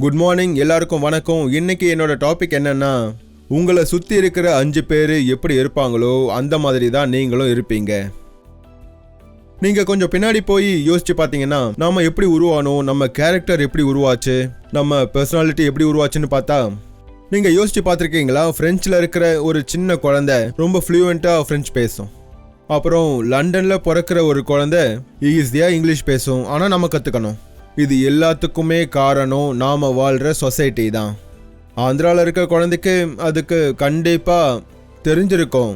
Good morning, எல்லாருக்கும் வணக்கம். இன்னைக்கு என்னோட டாபிக் என்னன்னா, உங்களை சுற்றி இருக்கிற 5 பேர் எப்படி இருப்பாங்களோ அந்த மாதிரி தான் நீங்களும் இருப்பீங்க. நீங்கள் கொஞ்சம் பின்னாடி போய் யோசிச்சு பார்த்தீங்கன்னா, நாம் எப்படி உருவானோம், நம்ம கேரக்டர் எப்படி உருவாச்சு, நம்ம பர்சனாலிட்டி எப்படி உருவாச்சுன்னு பார்த்தா, நீங்கள் யோசிச்சு பார்த்துருக்கீங்களா? ஃப்ரெஞ்சில் இருக்கிற ஒரு சின்ன குழந்தை ரொம்ப ஃப்ளூயண்ட்டாக ஃப்ரெஞ்ச் பேசும். அப்புறம் லண்டனில் பிறக்கிற ஒரு குழந்தை ஈஸியாக இங்கிலீஷ் பேசும். ஆனால் நம்ம கற்றுக்கணும். இது எல்லாத்துக்குமே காரணம் நாம் வாழ்கிற சொசைட்டி தான். ஆந்திராவில் இருக்கிற குழந்தைக்கு அதுக்கு கண்டிப்பாக தெரிஞ்சிருக்கும்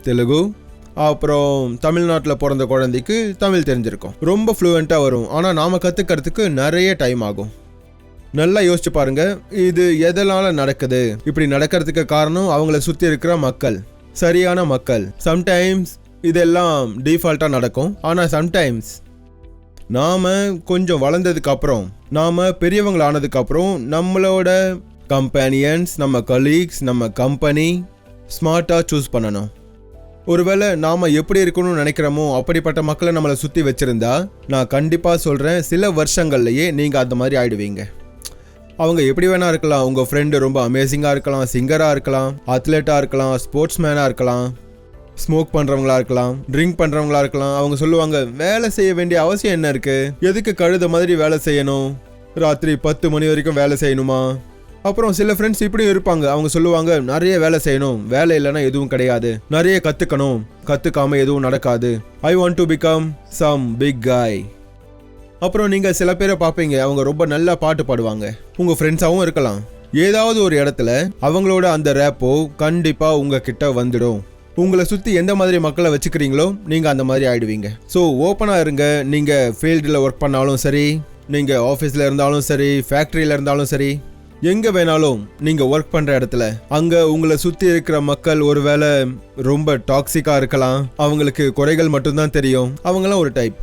தெலுங்கு. அப்புறம் தமிழ்நாட்டில் பிறந்த குழந்தைக்கு தமிழ் தெரிஞ்சிருக்கும். ரொம்ப ஃப்ளூயண்ட்டாக வரும். ஆனால் நாம் கற்றுக்கிறதுக்கு நிறைய டைம் ஆகும். நல்லா யோசிச்சு பாருங்க, இது எதனால் நடக்குது? இப்படி நடக்கிறதுக்கு காரணம் அவங்கள சுற்றி இருக்கிற மக்கள், சரியான மக்கள். சம்டைம்ஸ் இதெல்லாம் டிஃபால்ட்டாக நடக்கும். ஆனால் சம்டைம்ஸ் நாம் கொஞ்சம் வளர்ந்ததுக்கு அப்புறம், நாம் பெரியவங்களானதுக்கு அப்புறம் நம்மளோட கம்பேனியன்ஸ், நம்ம கலீக்ஸ், நம்ம கம்பெனி ஸ்மார்ட்டாக சூஸ் பண்ணணும். ஒருவேளை நாம் எப்படி இருக்கணும்னு நினைக்கிறோமோ அப்படிப்பட்ட மக்களை நம்மளை சுற்றி வச்சுருந்தா, நான் கண்டிப்பாக சொல்கிறேன், சில வருஷங்கள்லையே நீங்கள் அந்த மாதிரி ஆகிடுவீங்க. அவங்க எப்படி வேணா இருக்கலாம். உங்கள் ஃப்ரெண்டு ரொம்ப அமேசிங்காக இருக்கலாம், சிங்கராக இருக்கலாம், அத்லெட்டாக இருக்கலாம், ஸ்போர்ட்ஸ் மேனாக இருக்கலாம், ஸ்மோக் பண்ணுறவங்களா இருக்கலாம், ட்ரிங்க் பண்ணுறவங்களா இருக்கலாம். அவங்க சொல்லுவாங்க, வேலை செய்ய வேண்டிய அவசியம் என்ன இருக்குது? எதுக்கு கழுத மாதிரி வேலை செய்யணும்? ராத்திரி 10 மணி வரைக்கும் வேலை செய்யணுமா? அப்புறம் சில ஃப்ரெண்ட்ஸ் இப்படியும் இருப்பாங்க. அவங்க சொல்லுவாங்க, நிறைய வேலை செய்யணும், வேலை இல்லைன்னா எதுவும் கிடையாது, நிறைய கற்றுக்கணும், கற்றுக்காம எதுவும் நடக்காது, I want to become some big guy. அப்புறம் நீங்கள் சில பேரை பார்ப்பீங்க, அவங்க ரொம்ப நல்லா பாட்டு பாடுவாங்க, உங்கள் ஃப்ரெண்ட்ஸாகவும் இருக்கலாம். ஏதாவது ஒரு இடத்துல அவங்களோட அந்த ரேப்போ கண்டிப்பாக உங்ககிட்ட வந்துடும். உங்களை சுற்றி எந்த மாதிரி மக்களை வச்சுக்கிறீங்களோ நீங்கள் அந்த மாதிரி ஆகிடுவீங்க. ஸோ ஓப்பனாக இருங்க. நீங்கள் ஃபீல்டில் ஒர்க் பண்ணாலும் சரி, நீங்கள் ஆஃபீஸில் இருந்தாலும் சரி, ஃபேக்ட்ரியில் இருந்தாலும் சரி, எங்கே வேணாலும் நீங்கள் ஒர்க் பண்ணுற இடத்துல அங்கே உங்களை சுற்றி இருக்கிற மக்கள் ஒருவேளை ரொம்ப டாக்ஸிக்காக இருக்கலாம். அவங்களுக்கு குறைகள் மட்டும்தான் தெரியும். அவங்களாம் ஒரு டைப்.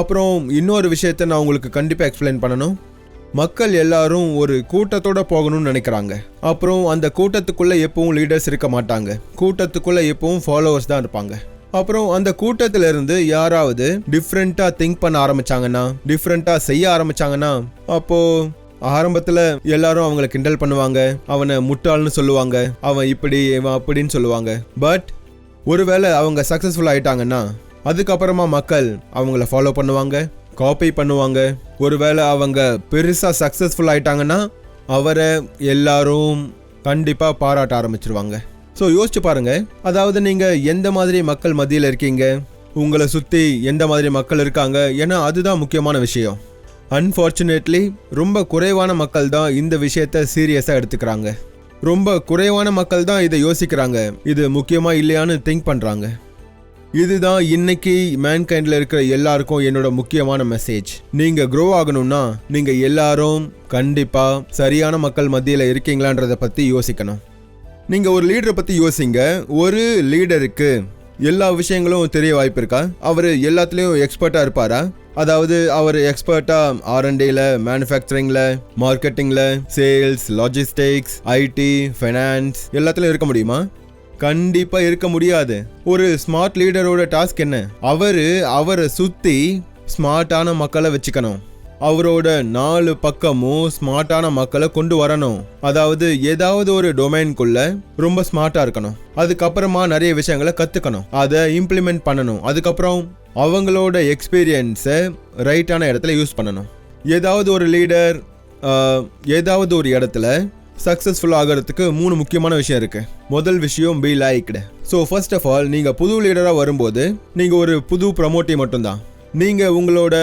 அப்புறம் இன்னொரு விஷயத்தை நான் உங்களுக்கு கண்டிப்பாக எக்ஸ்பிளைன் பண்ணணும். மக்கள் எல்லாரும் ஒரு கூட்டத்தோட போகணும்னு நினைக்கிறாங்க. அப்புறம் அந்த கூட்டத்துக்குள்ளே எப்பவும் லீடர்ஸ் இருக்க மாட்டாங்க. கூட்டத்துக்குள்ளே எப்பவும் ஃபாலோவர்ஸ் தான் இருப்பாங்க. அப்புறம் அந்த கூட்டத்திலிருந்து யாராவது டிஃப்ரெண்ட்டாக திங்க் பண்ண ஆரம்பிச்சாங்கன்னா, டிஃப்ரெண்ட்டாக செய்ய ஆரம்பிச்சாங்கன்னா, அப்போது ஆரம்பத்தில் எல்லாரும் அவங்கள கிண்டல் பண்ணுவாங்க, அவனை முட்டாள்னு சொல்லுவாங்க, அவன் இப்படி இவன் அப்படின்னு சொல்லுவாங்க. பட் ஒருவேளை அவங்க சக்ஸஸ்ஃபுல் ஆகிட்டாங்கன்னா அதுக்கப்புறமா மக்கள் அவங்கள ஃபாலோ பண்ணுவாங்க, காப்பி பண்ணுவாங்க. ஒருவேளை அவங்க பெருசாக சக்ஸஸ்ஃபுல் ஆகிட்டாங்கன்னா அவரை எல்லாரும் கண்டிப்பாக பாராட்ட ஆரம்பிச்சிருவாங்க. ஸோ யோசிச்சு பாருங்கள், அதாவது நீங்கள் எந்த மாதிரி மக்கள் மத்தியில் இருக்கீங்க, உங்களை சுற்றி எந்த மாதிரி மக்கள் இருக்காங்க. ஏன்னா அதுதான் முக்கியமான விஷயம். அன்ஃபார்ச்சுனேட்லி ரொம்ப குறைவான மக்கள் தான் இந்த விஷயத்தை சீரியஸாக எடுத்துக்கிறாங்க. ரொம்ப குறைவான மக்கள் தான் இதை யோசிக்கிறாங்க, இது முக்கியமாக இல்லையான்னு திங்க் பண்ணுறாங்க. இதுதான் இன்னைக்கு மேன்கைண்டில் இருக்கிற எல்லாருக்கும் என்னோட முக்கியமான மெசேஜ். நீங்கள் க்ரோ ஆகணும்னா நீங்கள் எல்லாரும் கண்டிப்பாக சரியான மக்கள் மத்தியில் இருக்கீங்களான்றதை பற்றி யோசிக்கணும். நீங்கள் ஒரு லீடரை பற்றி யோசிங்க. ஒரு லீடருக்கு எல்லா விஷயங்களும் தெரிய வாய்ப்பு இருக்கா? அவர் எல்லாத்துலேயும் எக்ஸ்பர்ட்டாக இருப்பாரா? அதாவது அவர் எக்ஸ்பர்ட்டாக R&Dல, மேனுஃபேக்சரிங்கில், மார்க்கெட்டிங்கில், சேல்ஸ், லாஜிஸ்டிக்ஸ், IT, ஃபைனான்ஸ் எல்லாத்துலேயும் இருக்க முடியுமா? கண்டிப்பாக இருக்க முடியாது. ஒரு ஸ்மார்ட் லீடரோட டாஸ்க் என்ன? அவரை சுற்றி ஸ்மார்ட்டான மக்களை வச்சுக்கணும். அவரோட 4 பக்கமும் ஸ்மார்ட்டான மக்களை கொண்டு வரணும். அதாவது ஏதாவது ஒரு டொமைனுக்குள்ள ரொம்ப ஸ்மார்ட்டாக இருக்கணும். அதுக்கப்புறமா நிறைய விஷயங்களை கற்றுக்கணும், அதை இம்ப்ளிமெண்ட் பண்ணணும். அதுக்கப்புறம் அவங்களோட எக்ஸ்பீரியன்ஸை ரைட்டான இடத்துல யூஸ் பண்ணணும். ஏதாவது ஒரு லீடர் ஏதாவது ஒரு இடத்துல சக்ஸஸ்ஃபுல் ஆகிறதுக்கு 3 முக்கியமான விஷயம் இருக்குது. முதல் விஷயம், be liked. So first of all, நீங்கள் புது லீடராக வரும்போது நீங்கள் ஒரு புது ப்ரமோட்டி மட்டும்தான். நீங்கள் உங்களோட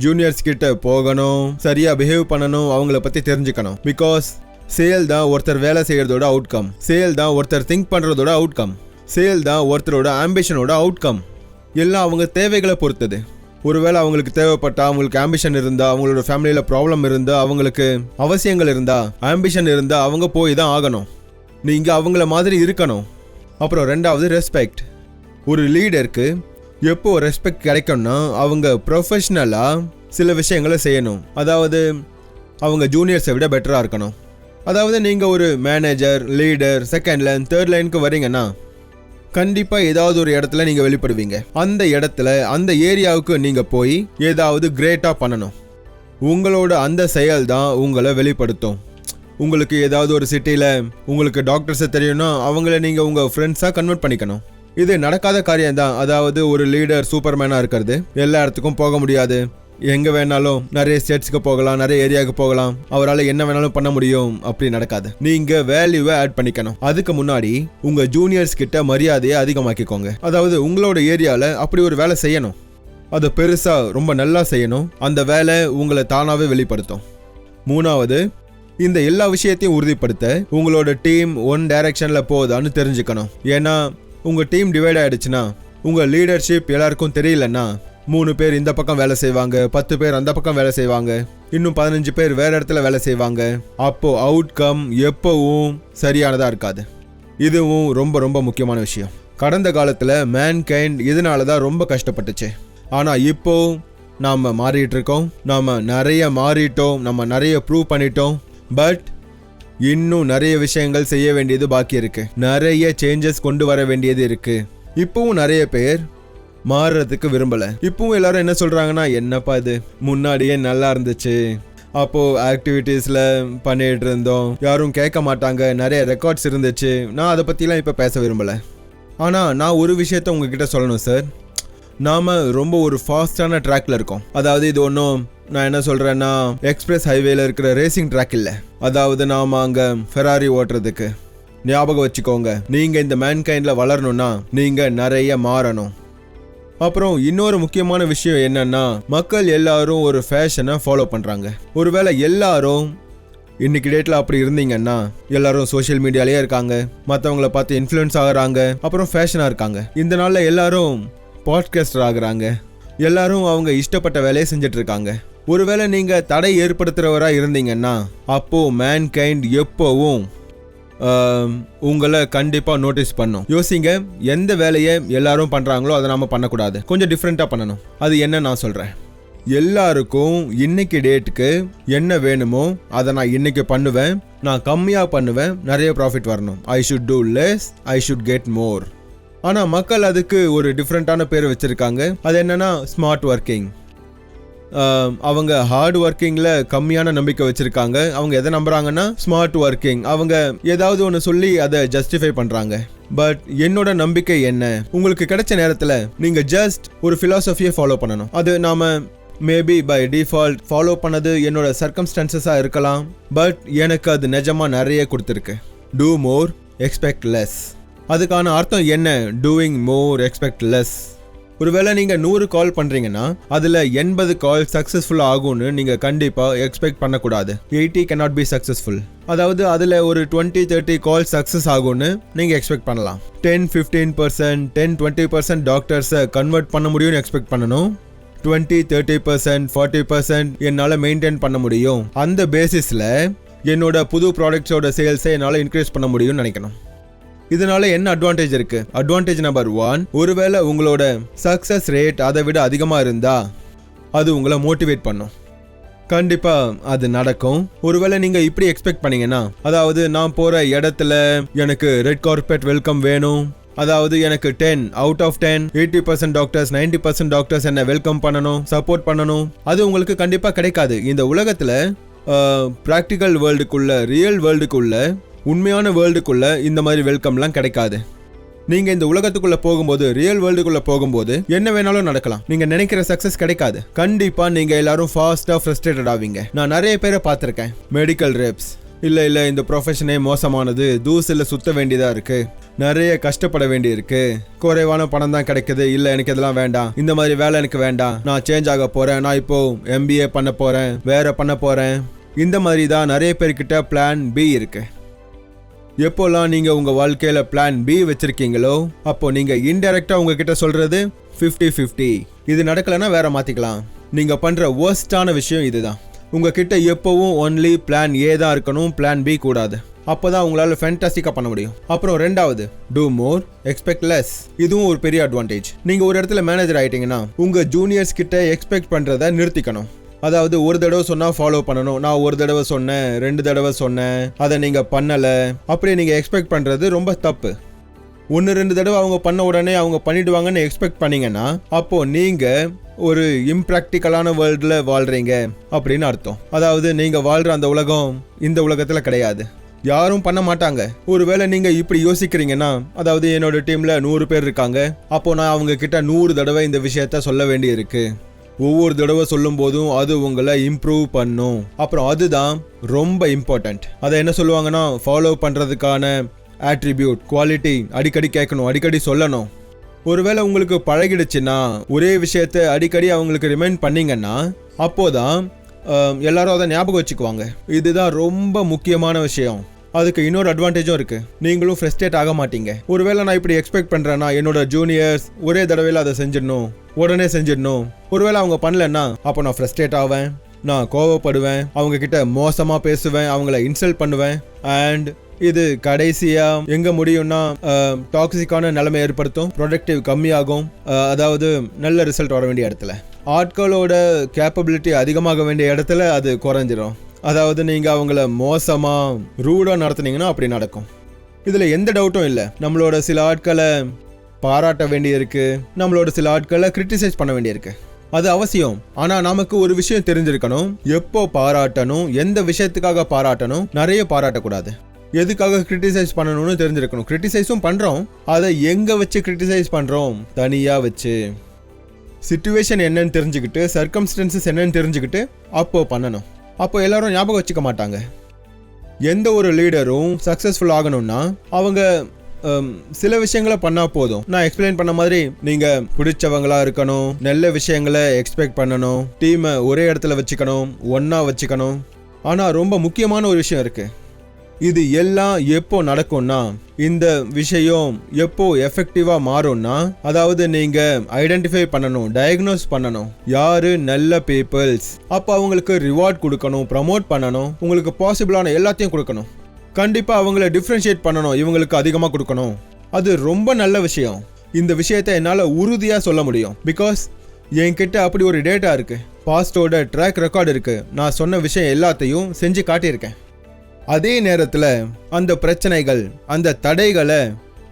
ஜூனியர்ஸ் கிட்ட போகணும், சரியாக பிஹேவ் பண்ணணும், அவங்கள பற்றி தெரிஞ்சுக்கணும். பிகாஸ் சேல் தான் ஒருத்தர் வேலை செய்கிறதோட அவுட்கம். சேல் தான் ஒருத்தர் திங்க் பண்ணுறதோட அவுட்கம். சேல் தான் ஒருத்தரோட ஆம்பிஷனோட அவுட்கம். எல்லாம் அவங்க தேவைகளை பொறுத்தது. ஒருவேளை அவங்களுக்கு தேவைப்பட்டா, அவங்களுக்கு ஆம்பிஷன் இருந்தால், அவங்களோட ஃபேமிலியில் ப்ராப்ளம் இருந்தால், அவங்களுக்கு அவசியங்கள் இருந்தால், ஆம்பிஷன் இருந்தால் அவங்க போய் தான் ஆகணும். நீங்கள் அவங்கள மாதிரி இருக்கணும். அப்புறம் ரெண்டாவது, ரெஸ்பெக்ட். ஒரு லீடருக்கு எப்போ ரெஸ்பெக்ட் கிடைக்கும்னா அவங்க ப்ரொஃபஷ்னலாக சில விஷயங்களை செய்யணும். அதாவது அவங்க ஜூனியர்ஸை விட பெட்டராக இருக்கணும். அதாவது நீங்கள் ஒரு manager, leader, second line, third லைனுக்கு வரீங்கன்னா கண்டிப்பாக ஏதாவது ஒரு இடத்துல நீங்கள் வெளிப்படுவீங்க. அந்த இடத்துல, அந்த ஏரியாவுக்கு நீங்கள் போய் ஏதாவது கிரேட்டாக பண்ணணும். உங்களோட அந்த செயல் தான் உங்களை வெளிப்படுத்தும். உங்களுக்கு ஏதாவது ஒரு சிட்டியில் உங்களுக்கு டாக்டர்ஸை தெரியும்னா அவங்கள நீங்கள் உங்கள் ஃப்ரெண்ட்ஸாக கன்வெர்ட் பண்ணிக்கணும். இது நடக்காத காரியம்தான். அதாவது ஒரு லீடர் சூப்பர்மேனாக இருக்கிறது, எல்லா இடத்துக்கும் போக முடியாது, எங்கே வேணாலும் நிறைய ஸ்டேட்ஸ்க்கு போகலாம், நிறைய ஏரியாவுக்கு போகலாம், அவரால் என்ன வேணாலும் பண்ண முடியும், அப்படி நடக்காது. நீங்கள் வேல்யூவை ஆட் பண்ணிக்கணும். அதுக்கு முன்னாடி உங்கள் ஜூனியர்ஸ் கிட்ட மரியாதையை அதிகமாக்கிக்கோங்க. அதாவது உங்களோட ஏரியாவில் அப்படி ஒரு வேலை செய்யணும், அதை பெருசாக ரொம்ப நல்லா செய்யணும். அந்த வேலை உங்களை தானாகவே வெளிப்படுத்தும். மூணாவது, இந்த எல்லா விஷயத்தையும் உறுதிப்படுத்த உங்களோட டீம் ஒன் டைரக்ஷனில் போகுதான்னு தெரிஞ்சுக்கணும். ஏன்னா உங்கள் டீம் டிவைட் ஆகிடுச்சுன்னா, உங்கள் லீடர்ஷிப் எல்லாருக்கும் தெரியலன்னா 3 பேர் இந்த பக்கம் வேலை செய்வாங்க, 10 பேர் அந்த பக்கம் வேலை செய்வாங்க, இன்னும் 15 பேர் வேற இடத்துல வேலை செய்வாங்க. அப்போ அவுட்கம் எப்பவும் சரியானதாக இருக்காது. இதுவும் ரொம்ப ரொம்ப முக்கியமான விஷயம். கடந்த காலத்தில் மேன்கைண்ட் இதனால தான் ரொம்ப கஷ்டப்பட்டுச்சு. ஆனால் இப்போ நாம் மாறிட்டு இருக்கோம், நாம் நிறைய மாறிட்டோம், நம்ம நிறைய ப்ரூவ் பண்ணிட்டோம். பட் இன்னும் நிறைய விஷயங்கள் செய்ய வேண்டியது பாக்கி இருக்கு, நிறைய சேஞ்சஸ் கொண்டு வர வேண்டியது இருக்கு. இப்பவும் நிறைய பேர் மாறுறதுக்கு விரும்பல. இப்பவும் எல்லாரும் என்ன சொல்றாங்கன்னா, என்னப்பா இது முன்னாடியே நல்லா இருந்துச்சு, அப்போ ஆக்டிவிட்டீஸ்ல பண்ணிட்டு இருந்தோம், யாரும் கேட்க மாட்டாங்க, நிறைய ரெக்கார்ட்ஸ் இருந்துச்சு, நான் அதை பத்திலாம் இப்ப பேச விரும்பல. ஆனா நான் ஒரு விஷயத்த உங்ககிட்ட சொல்லணும் சார், நாம ரொம்ப ஒரு ஃபாஸ்டான ட்ராக்ல இருக்கோம். அதாவது இது ஒன்றும் நான் என்ன சொல்றேன்னா எக்ஸ்பிரஸ் ஹைவேல இருக்கிற ரேசிங் ட்ராக் இல்லை. அதாவது நாம அங்க ஃபெராரி ஓட்டுறதுக்கு. ஞாபகம் வச்சுக்கோங்க, நீங்க இந்த மேன்கைண்ட்ல வளரணும்னா நீங்க நிறைய மாறணும். அப்புறம் இன்னொரு முக்கியமான விஷயம் என்னன்னா, மக்கள் எல்லாரும் ஒரு ஃபேஷனை ஃபாலோ பண்றாங்க. ஒருவேளை எல்லாரும் இன்னைக்கு டேட்ல அப்படி இருந்தீங்கன்னா, எல்லாரும் சோஷியல் மீடியாலேயே இருக்காங்க, மற்றவங்களை பார்த்து இன்ஃப்ளூயன்ஸ் ஆகுறாங்க, அப்புறம் ஃபேஷனாக இருக்காங்க. இந்த நாளில் எல்லாரும் பாட்காஸ்டர் ஆகுறாங்க, எல்லாரும் அவங்க இஷ்டப்பட்ட வேலையை செஞ்சுட்டு இருக்காங்க. ஒருவேளை நீங்க தடை ஏற்படுத்துறவரா இருந்தீங்கன்னா, அப்போ மேன்கைண்ட் எப்போவும் உங்களை கண்டிப்பா நோட்டீஸ் பண்ணும். யோசிங்க, எந்த வேலையை எல்லாரும் பண்றாங்களோ அதை நாம பண்ணக்கூடாது, கொஞ்சம் டிஃப்ரெண்டா பண்ணணும். அது என்ன நான் சொல்றேன், எல்லாருக்கும் இன்னைக்கு டேட்டுக்கு என்ன வேணுமோ அதை நான் இன்னைக்கு பண்ணுவேன், நான் கம்மியா பண்ணுவேன், நிறைய ப்ராஃபிட் வரணும். I should do less, I should get more. ஆனா மக்கள் அதுக்கு ஒரு டிஃப்ரெண்டான பேர் வச்சிருக்காங்க. அது என்னன்னா ஸ்மார்ட் ஒர்க்கிங். அவங்க ஹார்ட் ஒர்க்கிங்ல கம்மியான நம்பிக்கை வச்சிருக்காங்க. அவங்க எதை நம்புறாங்கன்னா ஸ்மார்ட் ஒர்க்கிங். அவங்க ஏதாவது ஒன்று சொல்லி அதை ஜஸ்டிஃபை பண்றாங்க. பட் என்னோட நம்பிக்கை என்ன, உங்களுக்கு கிடைச்ச நேரத்தில் நீங்க ஜஸ்ட் ஒரு ஃபிலாசபியை ஃபாலோ பண்ணணும். அது நாம மேபி பை டிஃபால்ட் ஃபாலோ பண்ணது என்னோட சர்க்கம்ஸ்டான்சஸாக இருக்கலாம், பட் எனக்கு அது நிஜமா நிறைய கொடுத்துருக்கு. டூ மோர், எக்ஸ்பெக்ட் லெஸ். அதுக்கான அர்த்தம் என்ன, டூயிங் மோர், எக்ஸ்பெக்ட் லெஸ். ஒருவேளை நீங்கள் 100 கால் பண்ணுறீங்கன்னா அதில் 80 கால் சக்ஸஸ்ஃபுல் ஆகும்னு நீங்கள் கண்டிப்பாக எக்ஸ்பெக்ட் பண்ணக்கூடாது. 80 cannot be successful. அதாவது அதில் ஒரு 20-30 கால் சக்ஸஸ் ஆகும்னு நீங்கள் எக்ஸ்பெக்ட் பண்ணலாம். 10-15%, 10-20% டாக்டர்ஸை கன்வெர்ட் பண்ண முடியும்னு எக்ஸ்பெக்ட் பண்ணணும். 20-30%, 40% என்னால் மெயின்டைன் பண்ண முடியும். அந்த பேசிஸில் என்னோட புது ப்ராடக்ட்ஸோட சேல்ஸை என்னால் இன்க்ரீஸ் பண்ண முடியும்னு நினைக்கணும். இதனால என்ன அட்வான்டேஜ் இருக்கு? அட்வான்டேஜ் நம்பர் 1, ஒருவேளை உங்களோட சக்சஸ் ரேட் அதை விட அதிகமாக இருந்தா அது உங்களை மோட்டிவேட் பண்ணும். கண்டிப்பா அது நடக்கும். ஒருவேளை நீங்க இப்படி எக்ஸ்பெக்ட் பண்ணீங்கன்னா, அதாவது நான் போற இடத்துல எனக்கு ரெட் கார்பெட் வெல்கம் வேணும், அதாவது எனக்கு 10 out of 10, 80% டாக்டர்ஸ், 90% டாக்டர்ஸ் என்ன வெல்கம் பண்ணணும், சப்போர்ட் பண்ணணும், அது உங்களுக்கு கண்டிப்பா கிடைக்காது. இந்த உலகத்துல பிராக்டிக்கல் வேர்ல்டுக்குள்ள, ரியல் வேர்ல்டுக்குள்ள, உண்மையான வேர்ல்டுக்குள்ள இந்த மாதிரி வெல்கம்லாம் கிடைக்காது. நீங்க இந்த உலகத்துக்குள்ள போகும்போது, ரியல் வேர்ல்டுக்குள்ள போகும்போது என்ன வேணாலும் நடக்கலாம். நீங்க நினைக்கிற சக்சஸ் கிடைக்காது. கண்டிப்பா நீங்க எல்லாரும் ஃபாஸ்டா ஃப்ரஸ்ட்ரேட்டட் ஆவீங்க. நான் நிறைய பேரை பார்த்திருக்கேன். மெடிக்கல் ரெப்ஸ், இல்ல இந்த ப்ரொஃபஷனே மோசமானது, தூசில சுத்த வேண்டியதா இருக்கு, நிறைய கஷ்டப்பட வேண்டி இருக்கு, குறைவான பணம் தான் கிடைக்குது, இல்ல எனக்கு இதெல்லாம் வேண்டாம், இந்த மாதிரி வேலை எனக்கு வேண்டாம், நான் சேஞ்ச் ஆக போறேன், நான் இப்போ MBA பண்ண போறேன், வேற பண்ண போறேன். இந்த மாதிரி தான் நிறைய பேர்கிட்ட பிளான் பி இருக்கு. எப்போல்லாம் நீங்க உங்க வாழ்க்கையில பிளான் பி வச்சிருக்கீங்களோ, அப்போ நீங்க இன்டைரக்டா உங்ககிட்ட சொல்றது 50-50. இது நடக்கலன்னா வேற மாத்திக்கலாம். நீங்க பண்ற வர்ஸ்டான விஷயம் இதுதான். உங்ககிட்ட எப்பவும் ஒன்லி பிளான் ஏ தான் இருக்கணும், பிளான் பி கூடாது. அப்போதான் உங்களால ஃபேண்டாஸ்டிக்கா பண்ண முடியும். அப்புறம் ரெண்டாவது, டூ மோர், எக்ஸ்பெக்ட் லெஸ். இதுவும் ஒரு பெரிய அட்வான்டேஜ். நீங்க ஒரு இடத்துல மேனேஜர் ஆயிட்டீங்கன்னா உங்க ஜூனியர்ஸ் கிட்ட எக்ஸ்பெக்ட் பண்றதை நிறுத்திக்கணும். அதாவது ஒரு தடவை சொன்னா ஃபாலோ பண்ணணும். நான் ஒரு தடவை சொன்னேன், 2 தடவை சொன்னேன், அதை நீங்க பண்ணல, அப்படி நீங்க எக்ஸ்பெக்ட் பண்றது ரொம்ப தப்பு. 1-2 தடவை அவங்க பண்ண உடனே அவங்க பண்ணிடுவாங்கன்னு எக்ஸ்பெக்ட் பண்ணீங்கன்னா அப்போ நீங்க ஒரு இம்ப்ராக்டிக்கலான வேர்ல்டில் வாழ்றீங்க அப்படின்னு அர்த்தம். அதாவது நீங்க வாழ்ற அந்த உலகம் இந்த உலகத்துல கிடையாது, யாரும் பண்ண மாட்டாங்க. ஒருவேளை நீங்க இப்படி யோசிக்கிறீங்கன்னா, அதாவது என்னோட டீம்ல 100 பேர் இருக்காங்க, அப்போ நான் அவங்க கிட்ட 100 தடவை இந்த விஷயத்த சொல்ல வேண்டி இருக்கு. ஒவ்வொரு தடவை சொல்லும் போதும் அது உங்களை இம்ப்ரூவ் பண்ணும். அப்புறம் அதுதான் ரொம்ப இம்பார்ட்டன்ட். அதை என்ன சொல்லுவாங்கன்னா, ஃபாலோ பண்றதுக்கான ஆட்ரிபியூட், குவாலிட்டி. அடிக்கடி கேட்கணும், அடிக்கடி சொல்லணும். ஒருவேளை உங்களுக்கு பழகிடுச்சுன்னா, ஒரே விஷயத்த அடிக்கடி அவங்களுக்கு ரிமைண்ட் பண்ணீங்கன்னா, அப்போதான் எல்லாரும் அதை ஞாபகம் வச்சுக்குவாங்க. இதுதான் ரொம்ப முக்கியமான விஷயம். அதுக்கு இன்னொரு அட்வான்டேஜும் இருக்கு, நீங்களும் ஃப்ரஸ்ட்ரேட் ஆக மாட்டீங்க. ஒருவேளை நான் இப்படி எக்ஸ்பெக்ட் பண்றேன்னா, என்னோட ஜூனியர்ஸ் ஒரே தடவையில் அதை செஞ்சிடணும், உடனே செஞ்சிடணும். ஒருவேளை அவங்க பண்ணலன்னா, அப்போ நான் ஃப்ரஸ்ட்ரேட் ஆவேன், நான் கோவப்படுவேன், அவங்க கிட்ட மோசமா பேசுவேன், அவங்கள இன்சல்ட் பண்ணுவேன். அண்ட் இது கடைசியா எங்க முடியும்னா டாக்ஸிக்கான நிலைமை ஏற்படுத்தும், ப்ரொடக்டிவ் கம்மியாகும். அதாவது நல்ல ரிசல்ட் வர வேண்டிய இடத்துல, ஆட்களோட கேப்பபிலிட்டி அதிகமாக வேண்டிய இடத்துல அது குறைஞ்சிரும். அதாவது நீங்க அவங்கள மோசமா ரூடா நடத்துனீங்கன்னா அப்படி நடக்கும். இதுல எந்த டவுட்டும் இல்லை. நம்மளோட சில ஆட்களை பாராட்ட வேண்டியிருக்கு, நம்மளோட சில ஆட்களை கிரிட்டிசைஸ் பண்ண வேண்டியிருக்கு. அது அவசியம். ஆனா நமக்கு ஒரு விஷயம் தெரிஞ்சிருக்கணும், எப்போ பாராட்டணும், எந்த விஷயத்துக்காக பாராட்டணும். நிறைய பாராட்டக்கூடாது, எதுக்காக கிரிட்டிசைஸ் பண்ணணும்னு தெரிஞ்சிருக்கணும். கிரிட்டிசைஸும் பண்றோம், அதை எங்க வச்சு கிரிட்டிசைஸ் பண்றோம், தனியா வச்சு. சிச்சுவேஷன் என்னன்னு தெரிஞ்சுக்கிட்டு, சர்க்கம்ஸ்டன்சஸ் என்னன்னு தெரிஞ்சுக்கிட்டு அப்போ பண்ணணும். அப்போ எல்லாரும் ஞாபகம் வச்சுக்க மாட்டாங்க. எந்த ஒரு லீடரும் சக்சஸ்ஃபுல் ஆகணும்னா அவங்க சில விஷயங்களை பண்ணா போதும். நான் எக்ஸ்பிளைன் பண்ண மாதிரி நீங்க பிடிச்சவங்களா இருக்கணும், நல்ல விஷயங்களை எக்ஸ்பெக்ட் பண்ணணும், டீமை ஒரே இடத்துல வச்சுக்கணும், ஒன்னா வச்சுக்கணும். ஆனா ரொம்ப முக்கியமான ஒரு விஷயம் இருக்கு. இது எல்லாம் எப்போ நடக்கும்னா, இந்த விஷயம் எப்போ எஃபெக்டிவா மாறும்னா, அதாவது நீங்க ஐடென்டிஃபை பண்ணணும், டயக்னோஸ் பண்ணணும், யாரு நல்ல பீப்புள்ஸ். அப்போ அவங்களுக்கு ரிவார்ட் கொடுக்கணும், ப்ரமோட் பண்ணணும், உங்களுக்கு பாசிபிளான எல்லாத்தையும் கொடுக்கணும். கண்டிப்பா அவங்கள டிஃப்ரென்ஷியேட் பண்ணணும், இவங்களுக்கு அதிகமாக கொடுக்கணும். அது ரொம்ப நல்ல விஷயம். இந்த விஷயத்தை என்னால் உறுதியாக சொல்ல முடியும். பிகாஸ் என்கிட்ட அப்படி ஒரு டேட்டா இருக்கு, பாஸ்டோட ட்ராக் ரெக்கார்டு இருக்கு. நான் சொன்ன விஷயம் எல்லாத்தையும் செஞ்சு காட்டியிருக்கேன். அதே நேரத்தில் அந்த பிரச்சனைகள், அந்த தடைகளை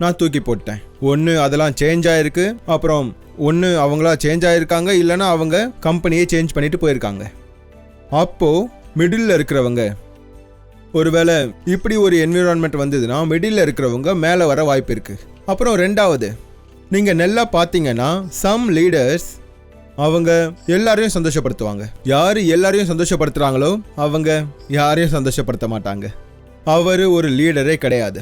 நான் தூக்கி போட்டேன். ஒன்று அதெல்லாம் சேஞ்ச் ஆயிருக்கு, அப்புறம் ஒன்று அவங்களா சேஞ்ச் ஆயிருக்காங்க, இல்லைன்னா அவங்க கம்பெனியை சேஞ்ச் பண்ணிட்டு போயிருக்காங்க. அப்போ மிடில் இருக்கிறவங்க, ஒருவேளை இப்படி ஒரு என்விரான்மெண்ட் வந்ததுன்னா மிடில் இருக்கிறவங்க மேலே வர வாய்ப்பு இருக்கு. அப்புறம் ரெண்டாவது, நீங்க நல்லா பார்த்தீங்கன்னா சம் லீடர்ஸ் அவங்க எல்லாரையும் சந்தோஷப்படுத்துவாங்க. யாரு எல்லாரையும் சந்தோஷப்படுத்துறாங்களோ அவங்க யாரையும் சந்தோஷப்படுத்த மாட்டாங்க. அவர் ஒரு லீடரே கிடையாது.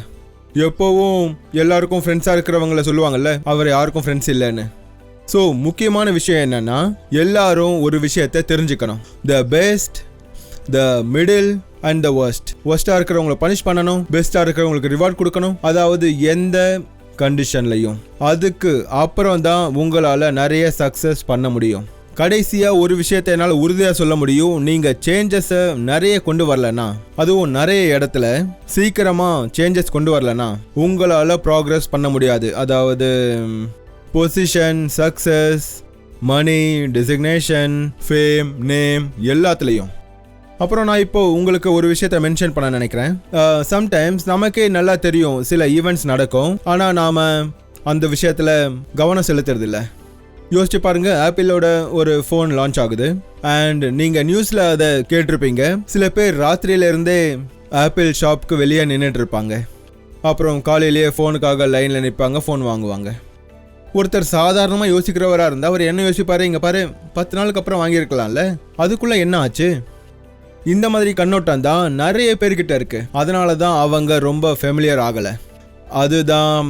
எப்போவும் எல்லாருக்கும் ஃப்ரெண்ட்ஸாக இருக்கிறவங்கள சொல்லுவாங்கல்ல, அவர் யாருக்கும் ஃப்ரெண்ட்ஸ் இல்லைன்னு. ஸோ முக்கியமான விஷயம் என்னன்னா, எல்லாரும் ஒரு விஷயத்தை தெரிஞ்சுக்கணும். The best, the middle and the ஒர்ஸ்டாக இருக்கிறவங்களை பனிஷ் பண்ணணும், பெஸ்ட்டாக இருக்கிறவங்களுக்கு ரிவார்ட் கொடுக்கணும். அதாவது எந்த கண்டிஷன்லையும். அதுக்கு அப்புறம் தான் உங்களால் நிறைய சக்ஸஸ் பண்ண முடியும். கடைசியாக ஒரு விஷயத்தை என்னால் உறுதியாக சொல்ல முடியும், நீங்கள் சேஞ்சஸை நிறைய கொண்டு வரலன்னா, அதுவும் நிறைய இடத்துல சீக்கிரமாக சேஞ்சஸ் கொண்டு வரலன்னா உங்களால் ப்ராக்ரஸ் பண்ண முடியாது. அதாவது பொசிஷன், சக்ஸஸ், மணி, டெசிக்னேஷன், ஃபேம், நேம் எல்லாத்துலேயும். அப்புறம் நான் இப்போ உங்களுக்கு ஒரு விஷயத்த மென்ஷன் பண்ண நினைக்கிறேன். சம்டைம்ஸ் நமக்கே நல்லா தெரியும் சில ஈவெண்ட்ஸ் நடக்கும், ஆனால் நாம் அந்த விஷயத்தில் கவனம் செலுத்துறது இல்லை. யோசிச்சு பாருங்க, ஆப்பிளோட ஒரு ஃபோன் லான்ச் ஆகுது அண்ட் நீங்கள் நியூஸில் அதை கேட்டிருப்பீங்க. சில பேர் ராத்திரியிலேருந்தே ஆப்பிள் ஷாப்புக்கு வெளியே நின்றுட்டு இருப்பாங்க. அப்புறம் காலையிலேயே ஃபோனுக்காக லைனில் நிற்பாங்க, ஃபோன் வாங்குவாங்க. ஒருத்தர் சாதாரணமாக யோசிக்கிறவராக இருந்தால் அவர் என்ன யோசிப்பாரு, இங்கே பாரு 10 நாளுக்கு அப்புறம் வாங்கியிருக்கலாம்ல, அதுக்குள்ளே என்ன ஆச்சு? இந்த மாதிரி கண்ணோட்டம் தான் நிறைய பேர்கிட்ட இருக்கு. அதனால தான் அவங்க ரொம்ப ஃபெமிலியர் ஆகலை. அதுதான்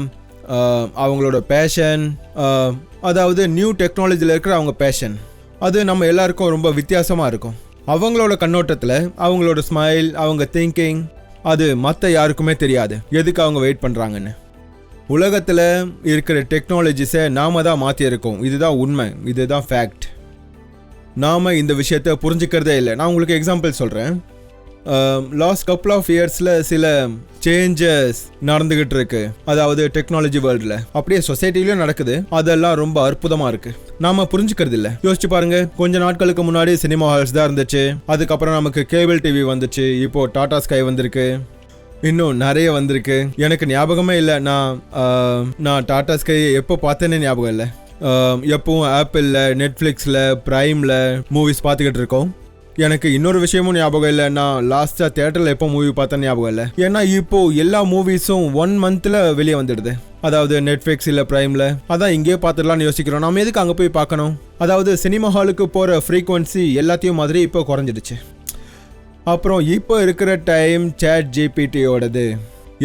அவங்களோட பேஷன், அதாவது நியூ டெக்னாலஜியில் இருக்கிற அவங்க பேஷன். அது நம்ம எல்லாருக்கும் ரொம்ப வித்தியாசமாக இருக்கும். அவங்களோட கண்ணோட்டத்தில் அவங்களோட ஸ்மைல், அவங்க திங்கிங், அது மற்ற யாருக்குமே தெரியாது எதுக்கு அவங்க வெயிட் பண்ணுறாங்கன்னு. உலகத்தில் இருக்கிற டெக்னாலஜிஸை நாம தான் மாற்றியிருக்கோம். இதுதான் உண்மை, இதுதான் ஃபேக்ட். நாம் இந்த விஷயத்தை புரிஞ்சுக்கிறதே இல்லை. நான் உங்களுக்கு எக்ஸாம்பிள் சொல்கிறேன். லாஸ்ட் கப்புள் ஆஃப் இயர்ஸில் சில சேஞ்சஸ் நடந்துக்கிட்டு இருக்கு. அதாவது டெக்னாலஜி வேர்ல்டில் அப்படியே சொசைட்டிலையும் நடக்குது. அதெல்லாம் ரொம்ப அற்புதமாக இருக்குது. நாம் புரிஞ்சுக்கிறது இல்லை. யோசிச்சு பாருங்க, கொஞ்ச நாட்களுக்கு முன்னாடி சினிமா ஹால்ஸ் தான் இருந்துச்சு. அதுக்கப்புறம் நமக்கு கேபிள் டிவி வந்துச்சு. இப்போது டாடா ஸ்கை வந்திருக்கு, இன்னும் நிறைய வந்திருக்கு. எனக்கு ஞாபகமே இல்லை நான் டாடா ஸ்கை எப்போ பார்த்தேன்னு ஞாபகம் இல்லை. எப்பவும் ஆப்பிளில், நெட்ஃப்ளிக்ஸில், ப்ரைமில் மூவிஸ் பார்த்துக்கிட்டு இருக்கோம். எனக்கு இன்னொரு விஷயமும் ஞாபகம் இல்லை, நான் லாஸ்ட்டாக தியேட்டரில் எப்போ மூவி பார்த்தேன்னு ஞாபகம் இல்லை. ஏன்னா இப்போது எல்லா மூவிஸும் 1 மந்தில் வெளியே வந்துடுது. அதாவது நெட்ஃப்ளிக்ஸ் இல்லை ப்ரைமில். அதான் இங்கேயே பார்த்துடலான்னு யோசிக்கிறோம். நம்ம எதுக்கு அங்கே போய் பார்க்கணும்? அதாவது சினிமா ஹாலுக்கு போகிற ஃப்ரீக்வன்சி எல்லாத்தையும் மாதிரி இப்போ குறைஞ்சிடுச்சு. அப்புறம் இப்போ இருக்கிற டைம் சேட் ஜிபிடியோடது,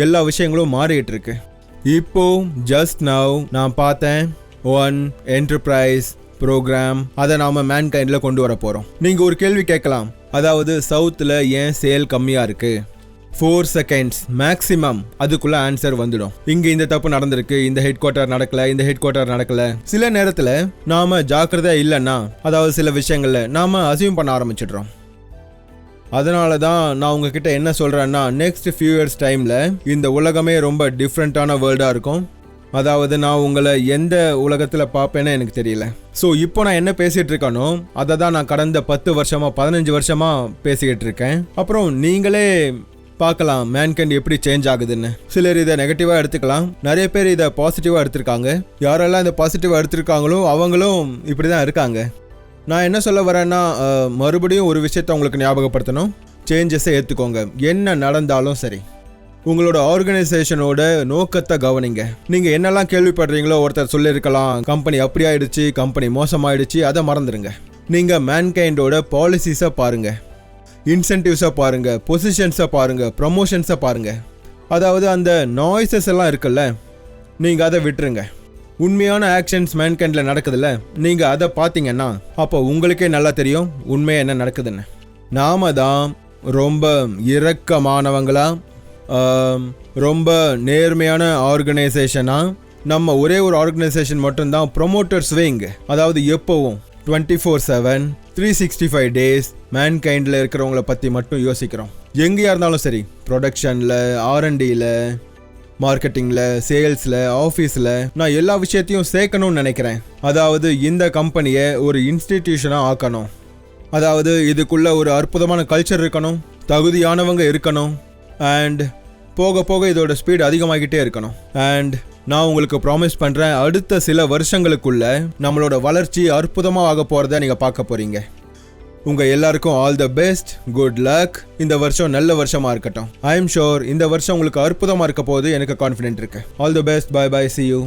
எல்லா விஷயங்களும் மாறிட்டு இருக்கு. இப்போ ஜஸ்ட் நவ் நான் பார்த்தேன் ஒன் என்டர்பிரைஸ் ப்ரோக்ராம், அதை நாம மேன்கைண்டில் கொண்டு வர போகிறோம். நீங்கள் ஒரு கேள்வி கேட்கலாம், அதாவது சவுத்தில் ஏன் சேல் கம்மியாக இருக்கு? 4 செகண்ட்ஸ் மேக்ஸிமம் அதுக்குள்ள ஆன்சர் வந்துடும். இங்கே இந்த தப்பு நடந்திருக்கு, இந்த ஹெட் குவார்ட்டர் நடக்கல, இந்த ஹெட் குவார்ட்டர் நடக்கல. சில நேரத்தில் நாம ஜாக்கிரதை இல்லைன்னா, அதாவது சில விஷயங்கள்ல நாம அசியூம் பண்ண ஆரம்பிச்சிடுறோம். அதனால தான் நான் உங்ககிட்ட என்ன சொல்கிறேன்னா, நெக்ஸ்ட் ஃபியூ இயர்ஸ் டைமில் இந்த உலகமே ரொம்ப டிஃப்ரெண்ட்டான வேர்ல்டாக இருக்கும். அதாவது நான் உங்களை எந்த உலகத்தில் பார்ப்பேன்னு எனக்கு தெரியல. ஸோ இப்போ நான் என்ன பேசிகிட்டு இருக்கேனோ அதை தான் நான் கடந்த 10 வருஷமாக 15 வருஷமாக பேசிக்கிட்டு இருக்கேன். அப்புறம் நீங்களே பார்க்கலாம் மேன்கைண்ட் எப்படி சேஞ்ச் ஆகுதுன்னு. சிலர் இதை நெகட்டிவாக எடுத்துக்கலாம், நிறைய பேர் இதை பாசிட்டிவாக எடுத்திருக்காங்க. யாரெல்லாம் இதை பாசிட்டிவாக எடுத்திருக்காங்களோ அவங்களும் இப்படி தான் இருக்காங்க. நான் என்ன சொல்ல வரேன்னா, மறுபடியும் ஒரு விஷயத்தை உங்களுக்கு ஞாபகப்படுத்தணும், சேஞ்சஸை ஏற்றுக்கோங்க. என்ன நடந்தாலும் சரி, உங்களோட ஆர்கனைசேஷனோட நோக்கத்தை கவனிங்க. நீங்கள் என்னெல்லாம் கேள்விப்படுறீங்களோ, ஒருத்தர் சொல்லியிருக்கலாம் கம்பெனி அப்படி ஆயிடுச்சு, கம்பெனி மோசமாயிடுச்சு, அதை மறந்துடுங்க. நீங்கள் மேன்கைண்டோட பாலிசிஸை பாருங்கள், இன்சென்டிவ்ஸை பாருங்கள், பொசிஷன்ஸை பாருங்கள், ப்ரமோஷன்ஸை பாருங்கள். அதாவது அந்த நாய்ஸஸ் எல்லாம் இருக்குல்ல, நீங்கள் அதை விட்டுருங்க. உண்மையான ஆக்ஷன்ஸ் மேன்கைண்டில் நடக்குதுல்ல, நீங்கள் அதை பார்த்தீங்கன்னா அப்போ உங்களுக்கே நல்லா தெரியும் உண்மையாக என்ன நடக்குதுன்னு. நாம தான் ரொம்ப இரக்கமானவங்களா, ரொம்ப நேர்மையான ஆர்கனைசேஷனாக, நம்ம ஒரே ஒரு ஆர்கனைசேஷன் மட்டும்தான் ப்ரொமோட்டர்ஸ் விங். அதாவது எப்போவும் 24/7 365 டேஸ் மேன்கைண்டில் இருக்கிறவங்கள பற்றி மட்டும் யோசிக்கிறோம். எங்கேயா இருந்தாலும் சரி, ப்ரொடக்ஷனில், R&Dயில், மார்க்கெட்டிங்கில், சேல்ஸில், ஆஃபீஸில், நான் எல்லா விஷயத்தையும் சேர்க்கணும்னு நினைக்கிறேன். அதாவது இந்த கம்பெனியை ஒரு இன்ஸ்டிடியூஷனாக ஆக்கணும். அதாவது இதுக்குள்ள ஒரு அற்புதமான கல்ச்சர் இருக்கணும், தகுதியானவங்க இருக்கணும், அண்ட் போக போக இதோட ஸ்பீட் அதிகமாகிட்டே இருக்கணும். அண்ட் நான் உங்களுக்கு ப்ராமிஸ் பண்ணுறேன், அடுத்த சில வருஷங்களுக்குள்ள நம்மளோட வளர்ச்சி அற்புதமாக ஆக போகிறத நீங்கள் பார்க்க போகிறீங்க. உங்கள் எல்லாருக்கும் all the best, good luck. இந்த வருஷம் நல்ல வருஷமாக இருக்கட்டும். ஐ எம் ஷோர் இந்த வருஷம் உங்களுக்கு அற்புதமாக இருக்க போது எனக்கு கான்ஃபிடென்ட் இருக்கு. All the best, bye bye, see you.